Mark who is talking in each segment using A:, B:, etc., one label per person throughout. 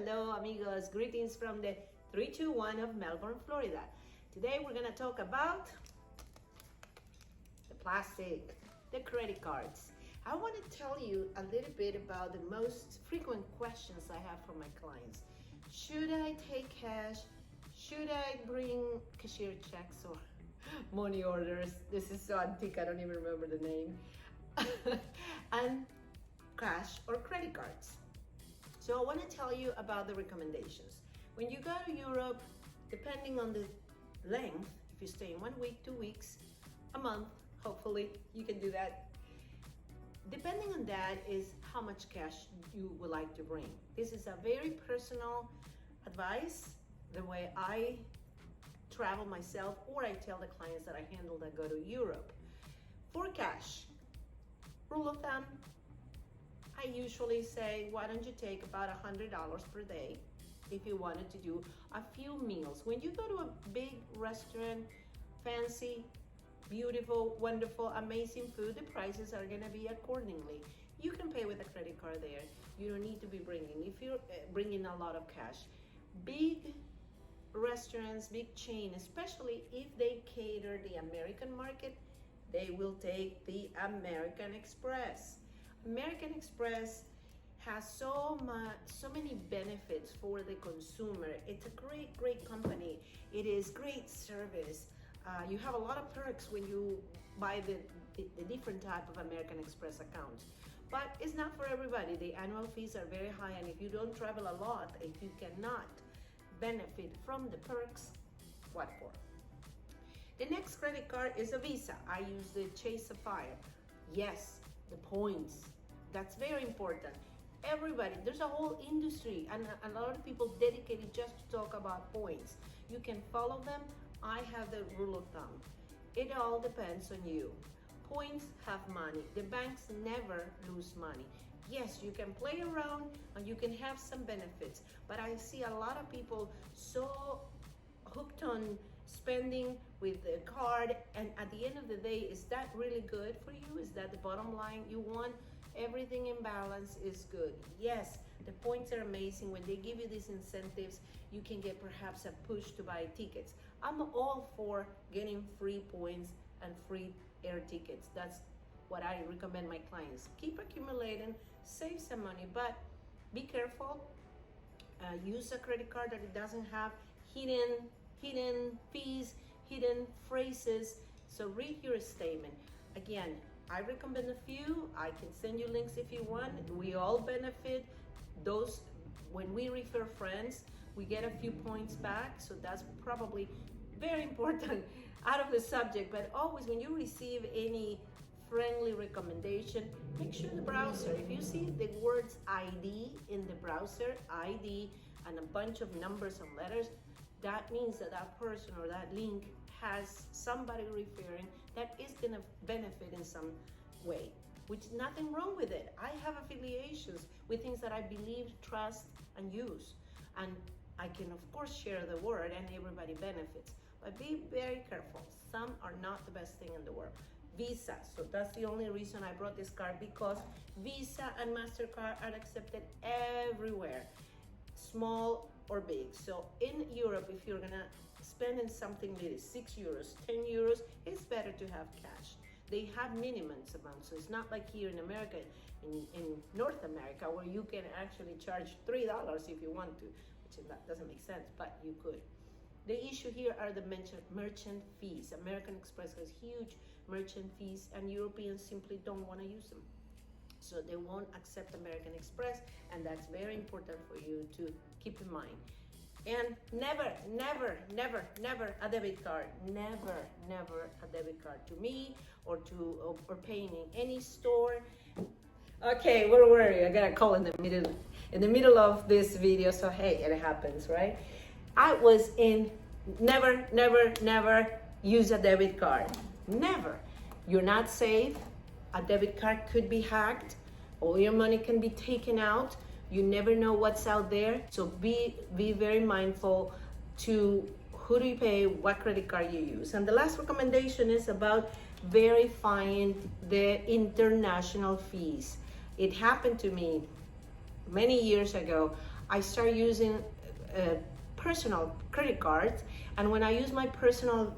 A: hello, amigos. Greetings from the 321 of Melbourne, Florida. Today we're gonna talk about the plastic, the credit cards. I want to tell you a little bit about the most frequent questions I have from my clients. Should I take cash? Should I bring cashier checks or money orders? This is so antique, I don't even remember the name. And cash or credit cards. So I want to tell you about the recommendations. When you go to Europe, depending on the length, if you stay in 1 week, 2 weeks, a month, hopefully you can do that. Depending on that is how much cash you would like to bring. This is a very personal advice, the way I travel myself, or I tell the clients that I handle that go to Europe. For cash, rule of thumb, I usually say, why don't you take about $100 per day if you wanted to do a few meals. When you go to a big restaurant, fancy, beautiful, wonderful, amazing food, the prices are gonna be accordingly. You can pay with a credit card there. You don't need to be bringing, if you're bringing a lot of cash. Big restaurants, big chain, especially if they cater the American market, they will take the American Express. American Express has so many benefits for the consumer. It's a great company. It is great service. You have a lot of perks when you buy the different type of American Express accounts. But it's not for everybody. The annual fees are very high, and if you don't travel a lot, if you cannot benefit from the perks, what for? The next credit card is a Visa. I use the Chase Sapphire. Yes, the points. That's very important. Everybody, there's a whole industry and a lot of people dedicated just to talk about points. You can follow them. I have the rule of thumb. It all depends on you. Points have money. The banks never lose money. Yes, you can play around and you can have some benefits, but I see a lot of people so hooked on spending with the card, and at the end of the day, is that really good for you? Is that the bottom line you want? Everything in balance is good. Yes, the points are amazing. When they give you these incentives, you can get perhaps a push to buy tickets. I'm all for getting free points and free air tickets. That's what I recommend my clients. Keep accumulating, save some money, but be careful. Use a credit card that it doesn't have hidden fees, hidden phrases. So read your statement. Again, I recommend a few. I can send you links if you want. We all benefit. Those, when we refer friends, we get a few points back. So that's probably very important out of the subject. But always when you receive any friendly recommendation, make sure the browser, if you see the words ID in the browser, ID, and a bunch of numbers and letters, that means that that person or that link has somebody referring that is going to benefit in some way, which is nothing wrong with it. I have affiliations with things that I believe, trust, and use. And I can, of course, share the word and everybody benefits. But be very careful. Some are not the best thing in the world. Visa, so that's the only reason I brought this card, because Visa and MasterCard are accepted everywhere, small or big. So in Europe, if you're gonna spend in something that is 6 euros, 10 euros, it's better to have cash. They have minimums amounts, so it's not like here in America, in North America, where you can actually charge $3 if you want to, which doesn't make sense, but you could. The issue here are the merchant fees. American Express has huge merchant fees, and Europeans simply don't want to use them. So they won't accept American Express, and that's very important for you to keep in mind. And never a debit card. Never a debit card to me or paying in any store. Okay, where were you? I got a call in the middle of this video, so hey, it happens, right? I was in never use a debit card. Never. You're not safe. A debit card could be hacked. All your money can be taken out. You never know what's out there. So be very mindful to who do you pay, what credit card you use. And the last recommendation is about verifying the international fees. It happened to me many years ago. I started using personal credit cards, and when I use my personal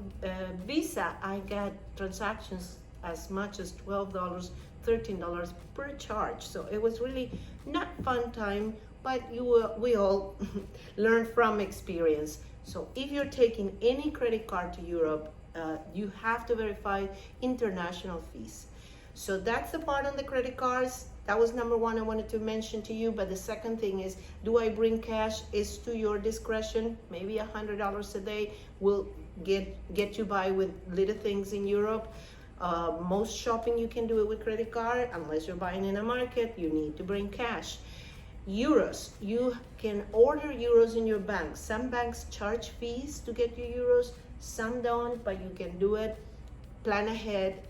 A: Visa, I get transactions as much as $12, $13 per charge. So it was really not fun time, but we all learn from experience. So if you're taking any credit card to Europe, you have to verify international fees. So that's the part on the credit cards. That was number one I wanted to mention to you. But the second thing is, do I bring cash? Is to your discretion. Maybe $100 a day will get you by with little things in Europe. Most shopping you can do it with credit card. Unless you're buying in a market, you need to bring cash. Euros, you can order euros in your bank. Some banks charge fees to get you euros, some don't, but you can do it. Plan ahead.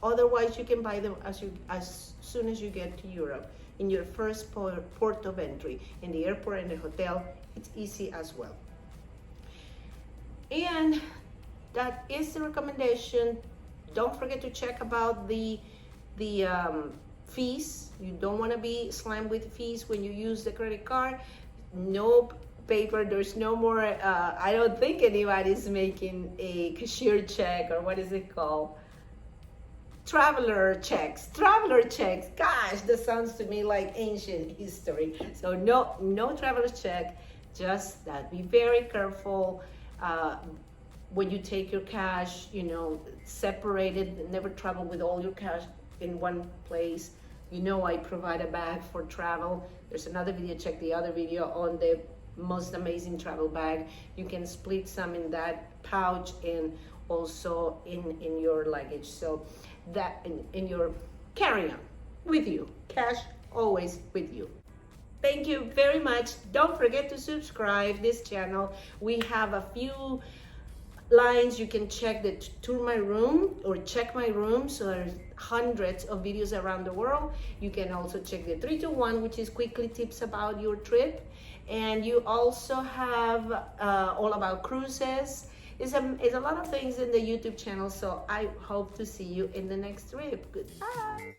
A: Otherwise, you can buy them as soon as you get to Europe, in your first port of entry, in the airport and the hotel. It's easy as well. And that is the recommendation. Don't forget to check about the fees. You don't want to be slammed with fees when you use the credit card. No paper, there's no more, I don't think anybody's making a cashier check, or what is it called? Traveler checks. Gosh, that sounds to me like ancient history. So no traveler check. Just that. Be very careful when you take your cash. Separate it. Never travel with all your cash in one place. I provide a bag for travel. There's another video. Check the other video on the most amazing travel bag. You can split some in that pouch and also in your luggage. So that in your carry-on with you. Cash always with you. Thank you very much. Don't forget to subscribe this channel. We have a few lines. You can check the tour my room or check my room. So there's hundreds of videos around the world. You can also check the 3-2-1, which is quickly tips about your trip. And you also have all about cruises. It's a lot of things in the YouTube channel, so I hope to see you in the next trip. Goodbye.